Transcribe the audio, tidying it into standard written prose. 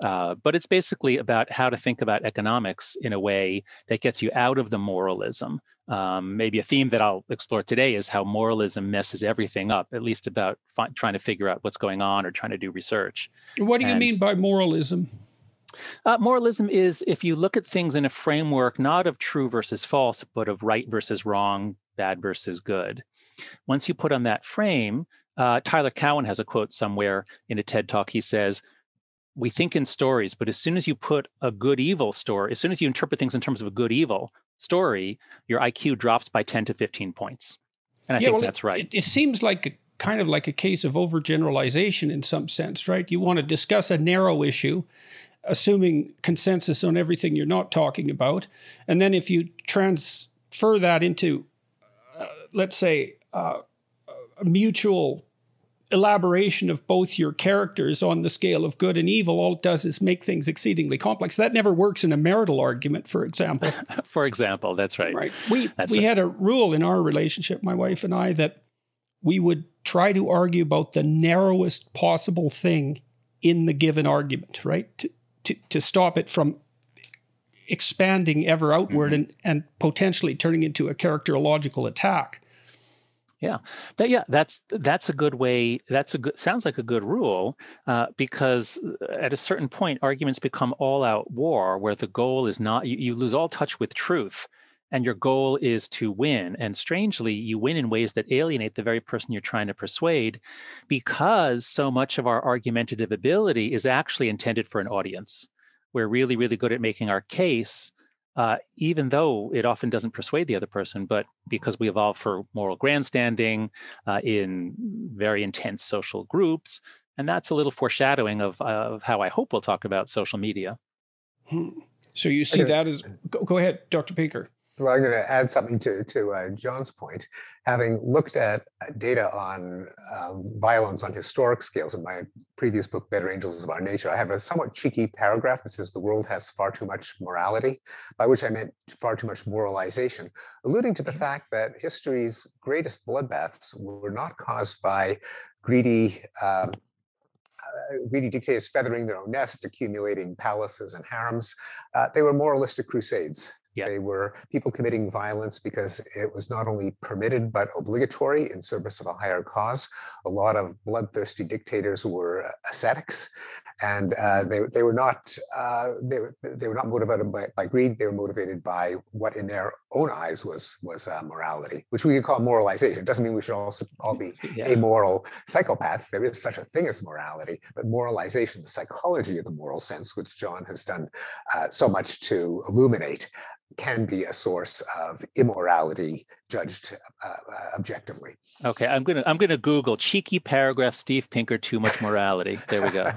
But it's basically about how to think about economics in a way that gets you out of the moralism. Maybe a theme that I'll explore today is how moralism messes everything up, at least about trying to figure out what's going on or trying to do research. What do you mean by moralism? Moralism is if you look at things in a framework not of true versus false, but of right versus wrong, bad versus good. Once you put on that frame, Tyler Cowen has a quote somewhere in a TED Talk. He says, we think in stories, but as soon as you put a good-evil story, as soon as you interpret things in terms of a good-evil story, your IQ drops by 10 to 15 points. And I think that's right. It seems like kind of like a case of overgeneralization in some sense, right? You want to discuss a narrow issue, assuming consensus on everything you're not talking about. And then if you transfer that into, let's say, a mutual elaboration of both your characters on the scale of good and evil, all it does is make things exceedingly complex. That never works in a marital argument, for example. For example, that's right. Right. We had a rule in our relationship, my wife and I, that we would try to argue about the narrowest possible thing in the given argument, right? To stop it from expanding ever outward and potentially turning into a characterological attack. Yeah, that's a good way. Sounds like a good rule, because at a certain point, arguments become all-out war, where the goal is not you lose all touch with truth, and your goal is to win. And strangely, you win in ways that alienate the very person you're trying to persuade, because so much of our argumentative ability is actually intended for an audience. We're really, really good at making our case, even though it often doesn't persuade the other person, but because we evolved for moral grandstanding in very intense social groups. And that's a little foreshadowing of how I hope we'll talk about social media. So you see that as... Go ahead, Dr. Pinker. Well, I'm going to add something to John's point. Having looked at data on violence on historic scales in my previous book, Better Angels of Our Nature, I have a somewhat cheeky paragraph that says the world has far too much morality, by which I meant far too much moralization, alluding to the fact that history's greatest bloodbaths were not caused by greedy dictators feathering their own nest, accumulating palaces and harems. They were moralistic crusades. Yeah. They were people committing violence because it was not only permitted but obligatory in service of a higher cause. A lot of bloodthirsty dictators were ascetics, and they were not motivated by greed. They were motivated by what, in their own eyes, was morality, which we could call moralization. It doesn't mean we should also all be amoral psychopaths. There is such a thing as morality, but moralization, the psychology of the moral sense, which John has done so much to illuminate, can be a source of immorality judged objectively. Okay, I'm gonna Google cheeky paragraph Steve Pinker, too much morality. There we go.